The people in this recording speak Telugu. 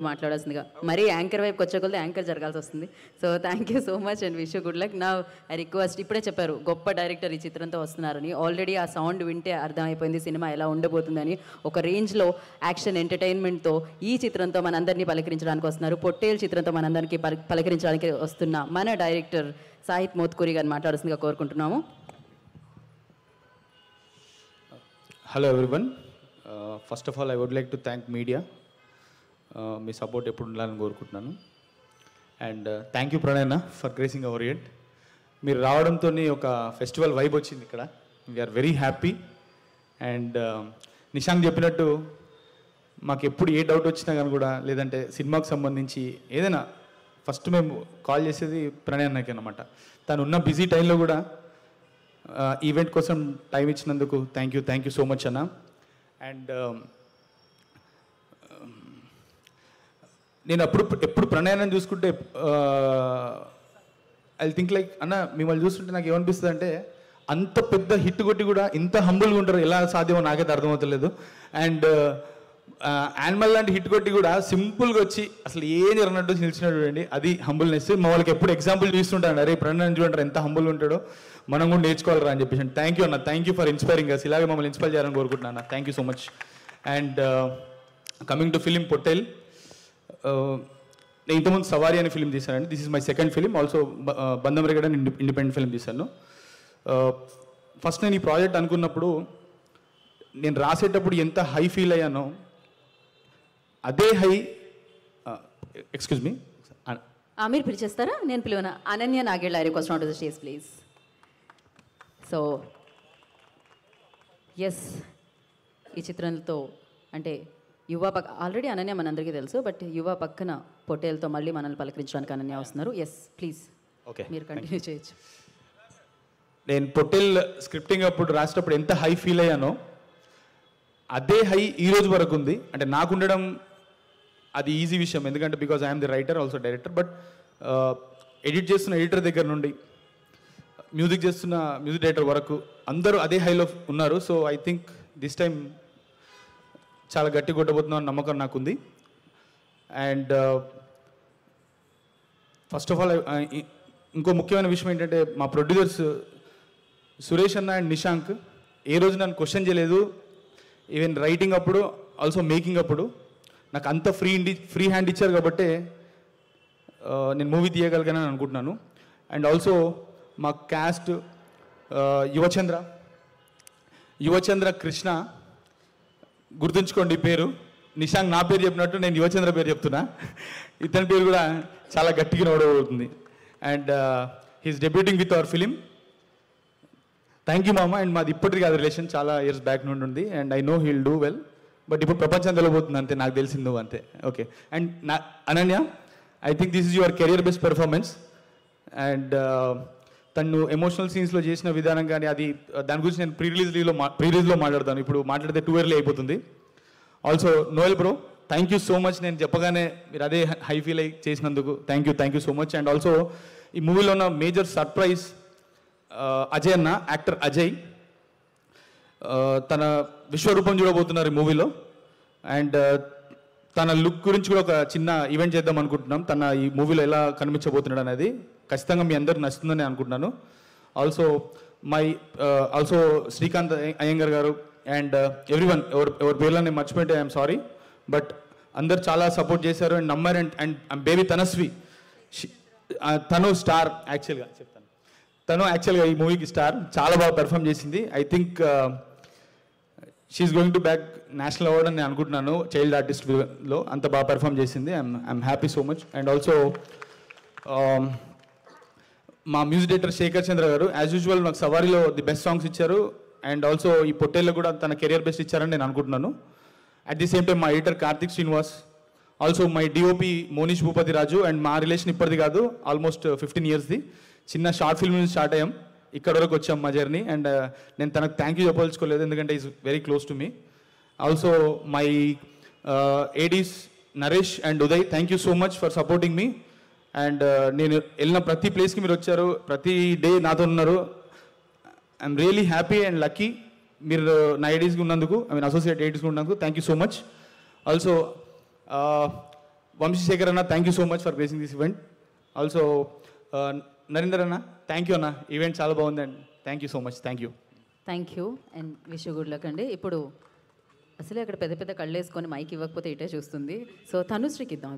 మాట్లాడాల్సిందిగా మరీ యాంకర్ వైపుకి వచ్చే కొద్ది యాంకర్ జరగాల్సి వస్తుంది. So thank you so much and wish you good luck. నా రిక్వెస్ట్, ఇప్పుడే చెప్పారు గొప్ప డైరెక్టర్ ఈ చిత్రంతో వస్తున్నారని. ఆల్రెడీ ఆ సౌండ్ వింటే అర్థమైపోయింది సినిమా ఎలా ఉండబోతుందని. ఒక రేంజ్లో యాక్షన్ ఎంటర్టైన్మెంట్తో ఈ చిత్రంతో మనందరినీ పలకరించడానికి వస్తున్నారు. పొట్టేల్ చిత్రంతో మనందరికీ పలకరించడానికి వస్తున్న మన డైరెక్టర్ సాహిత్ మోత్కూరి గారిని మాట్లాడాల్సిందిగా కోరుకుంటున్నాము. Hello everyone, first of all I would like to thank media. మీ సపోర్ట్ ఎప్పుడు ఉండాలని కోరుకుంటున్నాను. And thank you Pranay for gracing our event. మీరు రావడంతో ఒక ఫెస్టివల్ వైబ్ వచ్చింది ఇక్కడ. We're very happy. And Nishank చెప్పినట్టు మాకు ఎప్పుడు ఏ డౌట్ వచ్చినా కానీ కూడా, లేదంటే సినిమాకు సంబంధించి ఏదైనా ఫస్ట్ మేము కాల్ చేసేది ప్రణయ్ అన్నకి అనమాట. తను ఉన్న బిజీ టైంలో కూడా ఈవెంట్ కోసం టైం ఇచ్చినందుకు థ్యాంక్ యూ సో మచ్ అన్న. అండ్ నేను ఎప్పుడు ప్రణయాన్ని చూసుకుంటే ఐ థింక్ లైక్ అన్న, మిమ్మల్ని చూస్తుంటే నాకు ఏమనిపిస్తుంది అంటే, అంత పెద్ద హిట్ కొట్టి కూడా ఇంత హంబుల్గా ఉంటారు, ఎలా సాధ్యమో నాకైతే అర్థమవుతలేదు. అండ్ యానిమల్ లాంటి హిట్ కొట్టి కూడా సింపుల్గా వచ్చి అసలు ఏం జరగనట్టు నిలిచినట్టు చూడండి, అది హంబుల్నెస్. మా వాళ్ళకి ఎప్పుడు ఎగ్జాంపుల్ చూస్తుంటాను, అరే ప్రణయాన్ని చూడంటారు ఎంత హంబుల్గా ఉంటాడో, మనం కూడా నేర్చుకోవాలరా అని చెప్పేసి. థ్యాంక్ యూ అన్న, thank you for inspiring us. ఇలాగే మమ్మల్ని ఇన్స్పైర్ చేయాలని కోరుకుంటున్నాను అన్న. Thank you so much. And coming to film Pottel, నేను ఇంతకుముందు సవారీ అనే ఫిలిం తీశానండి. This is my second film. Also Bandham Regad అని ఇండిపెండెంట్ ఫిలిం తీశాను. ఫస్ట్ నేను ఈ ప్రాజెక్ట్ అనుకున్నప్పుడు, నేను రాసేటప్పుడు ఎంత హై ఫీల్ అయ్యానో అదే హై. ఎక్స్క్యూజ్ మీ, మీరు పిలిచేస్తారా? నేను పిలువనా? Ananya Nagella request on to the stage please. So yes, ఈ చిత్రంతో అంటే యువ పక్క ఆల్రెడీ అనన్య మనందరికీ తెలుసు, బట్ యువ పక్కన పొట్టేల్తో మళ్ళీ మనల్ని పలకరించడానికి అనన్య వస్తున్నారు. ఎస్ ప్లీజ్, ఓకే, మీరు కంటిన్యూ చేయొచ్చు. నేను పొట్టేల్ స్క్రిప్టింగ్ అప్పుడు రాసేటప్పుడు ఎంత హై ఫీల్ అయ్యానో అదే హై ఈ రోజు వరకు ఉంది. అంటే నాకు ఉండడం అది ఈజీ విషయం, ఎందుకంటే because I'm the writer also director. But edit చేస్తున్న ఎడిటర్ దగ్గర నుండి మ్యూజిక్ చేస్తున్న మ్యూజిక్ డైరెక్టర్ వరకు అందరూ అదే హైలో ఉన్నారు. So I think this time చాలా గట్టి కొట్టబోతున్నాం అన్న నమ్మకం నాకుంది. అండ్ ఫస్ట్ ఆఫ్ ఆల్ ఇంకో ముఖ్యమైన విషయం ఏంటంటే, మా ప్రొడ్యూసర్స్ సురేష్ అన్న అండ్ నిశాంక్ ఏ రోజు నన్ను క్వశ్చన్ చేయలేదు. ఈవెన్ రైటింగ్ అప్పుడు, ఆల్సో మేకింగ్ అప్పుడు నాకు అంత ఫ్రీ హ్యాండ్ ఇచ్చారు కాబట్టి నేను మూవీ తీయగలిగానని అనుకుంటున్నాను. అండ్ ఆల్సో మా క్యాస్ట్ యువచంద్ర కృష్ణ, గుర్తుంచుకోండి ఈ పేరు. నిశాంక్ నా పేరు చెప్పినట్టు నేను యువచంద్ర పేరు చెప్తున్నా. ఇతని పేరు కూడా చాలా గట్టిగా నోడబోతుంది. And he's debuting with our film. Thank you మామ. అండ్ మాది ఇప్పటికీ కాదు రిలేషన్, చాలా ఇయర్స్ బ్యాక్ నుండి ఉంది. And I know he'll do well. But ఇప్పుడు ప్రపంచం తెలియబోతుంది అంతే, నాకు తెలిసింది నువ్వు అంతే. Okay. And Ananya, I think this is your career best performance. And తను ఎమోషనల్ సీన్స్లో చేసిన విధానం కానీ, అది దాని గురించి నేను ప్రీ రిలీజ్లో మాట్లాడతాను. ఇప్పుడు మాట్లాడితే 2 ఇయర్లీ అయిపోతుంది. Also Noel bro, thank you so much. నేను చెప్పగానే మీరు అదే హై ఫీల్ అయి చేసినందుకు thank you so much. And also ఈ మూవీలో ఉన్న మేజర్ సర్ప్రైజ్ అజయ్ అన్న, యాక్టర్ అజయ్. తన విశ్వరూపం చూడబోతున్నారు ఈ మూవీలో. అండ్ తన లుక్ గురించి కూడా ఒక చిన్న ఈవెంట్ చేద్దాం అనుకుంటున్నాం. తన ఈ మూవీలో ఎలా కనిపించబోతున్నాడు అనేది ఖచ్చితంగా మీ అందరికి నచ్చుతుందని అనుకుంటున్నాను. ఆల్సో శ్రీకాంత్ అయ్యంగర్ గారు అండ్ ఎవ్రీవన్, ఎవరి పేర్లో నేను మర్చిపోయింటే ఐఎమ్ సారీ. బట్ అందరు చాలా సపోర్ట్ చేశారు అండ్ నమ్మర్. అండ్ బేబీ తనస్వి, తను స్టార్. తను యాక్చువల్గా ఈ మూవీకి స్టార్, చాలా బాగా పెర్ఫామ్ చేసింది. I think she's going to bag national award అని నేను అనుకుంటున్నాను. చైల్డ్ ఆర్టిస్ట్లో అంత బాగా పెర్ఫామ్ చేసింది. I'm happy so much. And also మా మ్యూజిక్ డైరెక్టర్ శేఖర్ చంద్ర గారు యాజ్ యూజువల్ నాకు సవారీలో ది బెస్ట్ సాంగ్స్ ఇచ్చారు. అండ్ ఆల్సో ఈ పొట్టేల్లో కూడా తన కెరియర్ బెస్ట్ ఇచ్చారని నేను అనుకుంటున్నాను. అట్ ది సేమ్ టైం మా editor Karthik Srinivas, also my DOP Monish Bhupathi Raju. And మా రిలేషన్ ఇప్పటిది కాదు, ఆల్మోస్ట్ 15 ఇయర్స్ది. చిన్న షార్ట్ ఫిల్మ్ నుంచి స్టార్ట్ అయ్యాం, ఇక్కడ వరకు వచ్చాం మా జర్నీ. అండ్ నేను తనకు థ్యాంక్ యూ చెప్పదలుచుకోలేదు, ఎందుకంటే is very close to me. Also my Aedes Naresh and Uday, thank you so much for supporting me. And నేను వెళ్ళిన ప్రతి ప్లేస్కి మీరు వచ్చారు, ప్రతి డే నాతో ఉన్నారు. I'm really happy and lucky. మీరు నా ఐడీస్కి ఉన్నందుకు, ఐ మీన్ అసోసియేట్ ఐడీస్కి ఉన్నందుకు thank you so much. Also Vamshisekhar అన్న thank you so much for gracing this event. Also Narender అన్న థ్యాంక్ యూ అన్న, ఈవెంట్ చాలా బాగుంది and thank you so much. Thank you and wish good luck అండి. ఇప్పుడు అసలే అక్కడ పెద్ద పెద్ద కళ్ళు వేసుకొని మైక్ ఇవ్వకపోతే ఇటే చూస్తుంది. సో తనుశ్రీకి ఇద్దాం.